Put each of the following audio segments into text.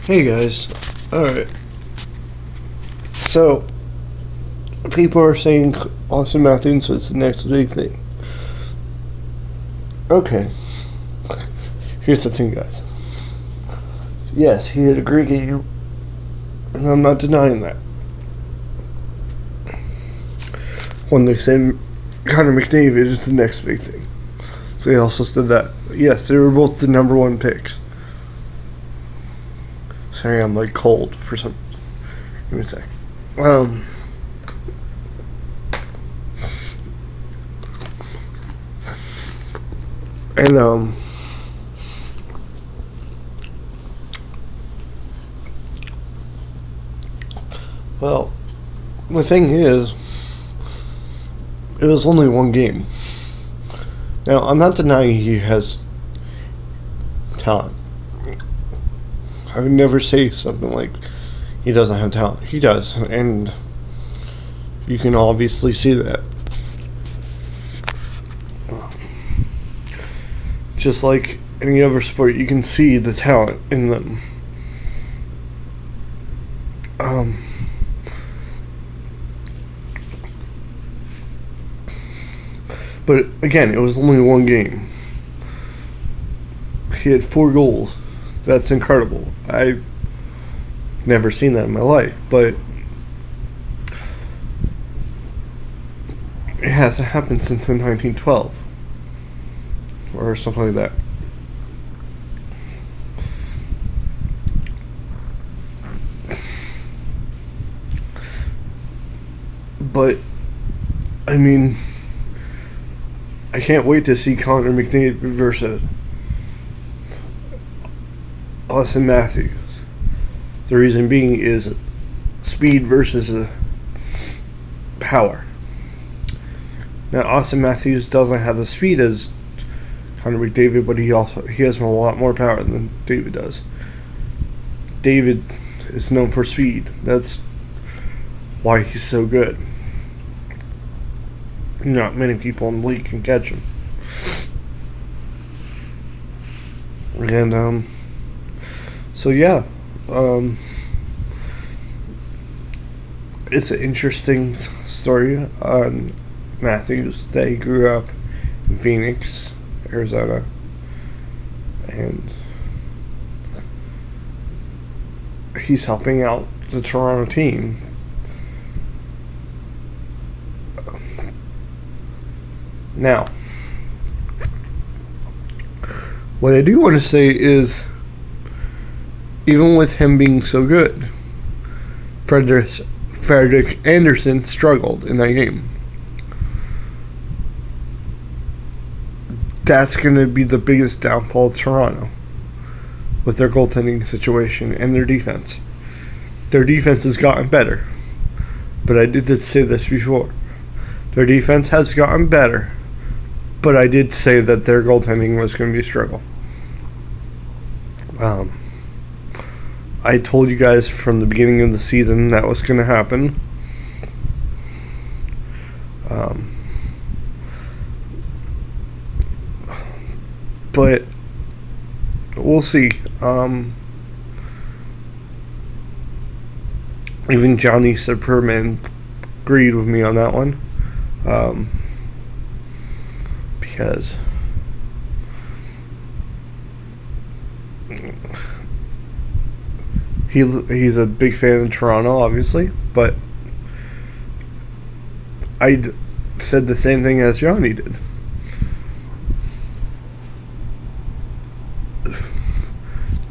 Hey guys, alright, so people are saying Austin Matthews is the next big thing. Okay, here's the thing, guys. Yes, he had a great game, and I'm not denying that. When they said Connor McDavid is the next big thing, so they also said that. Yes, they were both the number one picks. Sorry, I'm like cold for some. Give me a sec. Well, the thing is, it was only one game. Now, I'm not denying he has talent. I would never say something like he doesn't have talent. He does, and you can obviously see that. Just like any other sport, you can see the talent in them. But again, it was only one game. He had 4 goals. That's incredible. I've never seen that in my life, but it hasn't happened since 1912 or something like that. But I mean, I can't wait to see Connor McDavid versus Austin Matthews. The reason being is speed versus power. Now, Austin Matthews doesn't have the speed as Connor McDavid, but he has a lot more power than David does. David is known for speed. That's why he's so good. Not many people in the league can catch him. And so yeah, it's an interesting story on Matthews that he grew up in Phoenix, Arizona, and he's helping out the Toronto team. Now, what I do want to say is, even with him being so good, Frederick Anderson struggled in that game. That's going to be the biggest downfall of Toronto with their goaltending situation and their defense. Their defense has gotten better, but I did say this before. Their defense has gotten better, but I did say that their goaltending was going to be a struggle. I told you guys from the beginning of the season that was going to happen. But we'll see. Even Johnny Superman agreed with me on that one. Because he's a big fan of Toronto, obviously, but I said the same thing as Johnny did.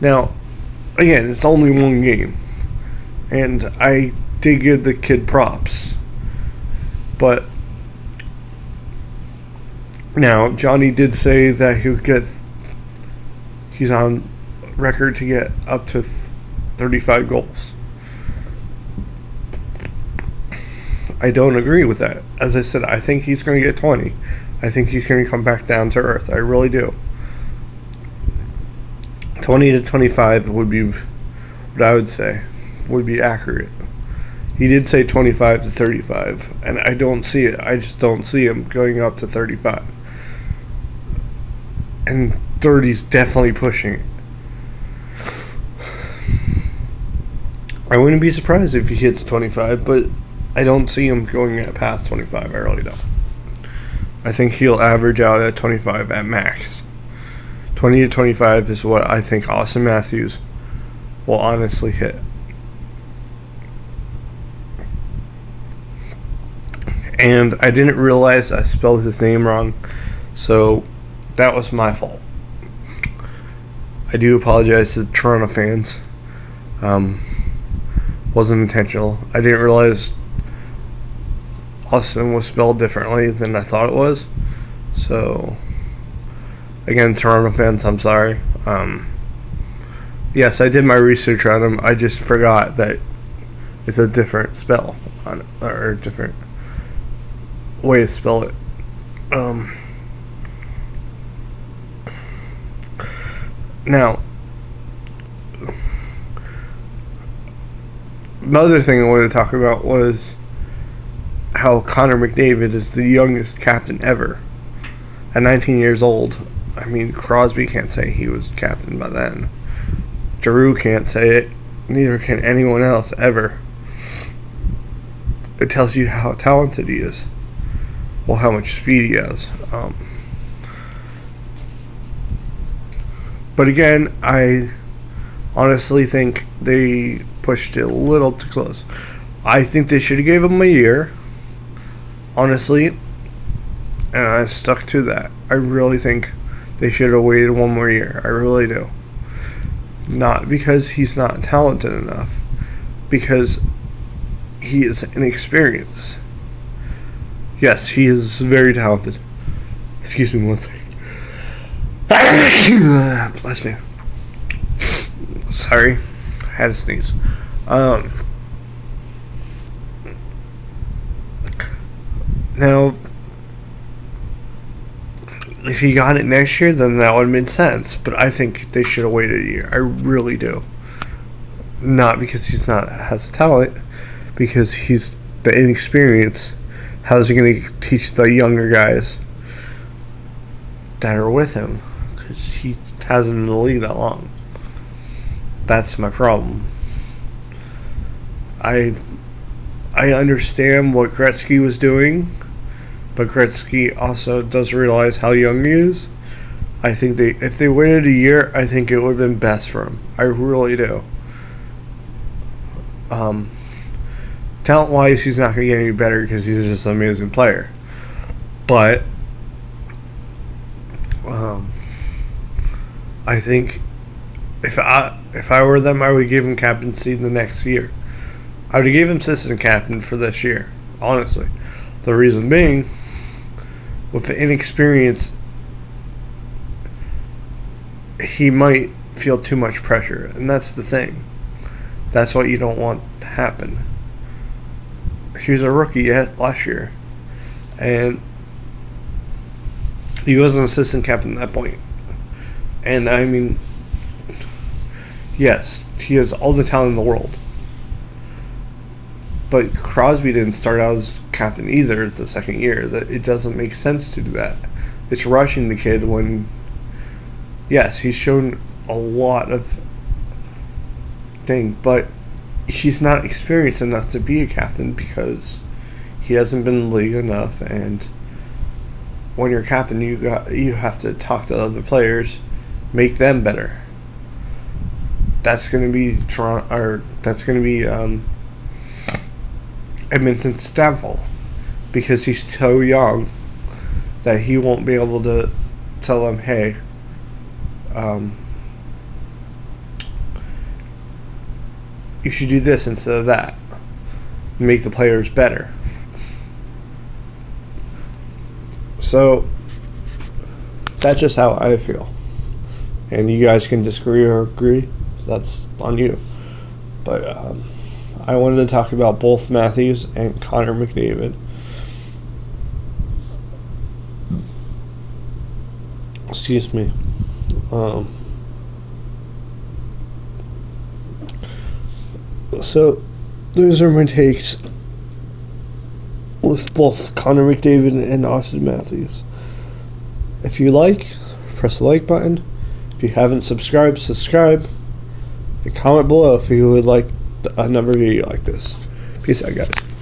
Now, again, it's only one game, and I did give the kid props, but now Johnny did say that he's on record to get up to 35 goals. I don't agree with that. As I said, I think he's going to get 20. I think he's going to come back down to earth. I really do. 20 to 25 would be what I would say would be accurate. He did say 25 to 35, and I don't see it. I just don't see him going up to 35. And 30's definitely pushing it. I wouldn't be surprised if he hits 25, but I don't see him going past 25. I really don't. I think he'll average out at 25 at max. 20 to 25 is what I think Austin Matthews will honestly hit. And I didn't realize I spelled his name wrong, so that was my fault. I do apologize to Toronto fans. Wasn't intentional. I didn't realize Austin was spelled differently than I thought it was. So, again, Toronto fans, I'm sorry. Yes, I did my research on him. I just forgot that it's a different spell on it, or a different way to spell it. Now, another thing I wanted to talk about was how Connor McDavid is the youngest captain ever. At 19 years old. I mean, Crosby can't say he was captain by then. Giroux can't say it. Neither can anyone else ever. It tells you how talented he is. Well, how much speed he has. But again, I honestly think they pushed it a little too close. I think they should have gave him a year. Honestly. And I stuck to that. I really think they should have waited one more year. I really do. Not because he's not talented enough. Because he is inexperienced. Yes, he is very talented. Excuse me one second. Bless me. Sorry. I had to sneeze. Now, if he got it next year, then that would have made sense. But I think they should have waited a year. I really do. Not because he's not has talent, because he's the inexperience. How's he going to teach the younger guys that are with him? Because he hasn't been in the league that long. That's my problem. I understand what Gretzky was doing, but Gretzky also does realize how young he is. I think if they waited a year, I think it would have been best for him. I really do. Talent-wise, he's not going to get any better because he's just an amazing player. But I think if I were them, I would give him captaincy the next year. I would have given him assistant captain for this year, honestly. The reason being, with the inexperience, he might feel too much pressure, and that's the thing. That's what you don't want to happen. He was a rookie last year, and he was an assistant captain at that point. And I mean, yes, he has all the talent in the world. But Crosby didn't start out as captain either the second year. That it doesn't make sense to do that. It's rushing the kid when, yes, he's shown a lot of thing, but he's not experienced enough to be a captain because he hasn't been in the league enough. And when you're a captain, you have to talk to other players, make them better. That's going to be Toronto, or that's going to be Edmonton's downfall, because he's so young that he won't be able to tell them, hey, you should do this instead of that. Make the players better. So that's just how I feel. And you guys can disagree or agree. That's on you. But I wanted to talk about both Matthews and Connor McDavid. Excuse me. So those are my takes with both Connor McDavid and Austin Matthews. If you like, press the like button. If you haven't subscribed, subscribe. And comment below if you would like another video like this. Peace out, guys.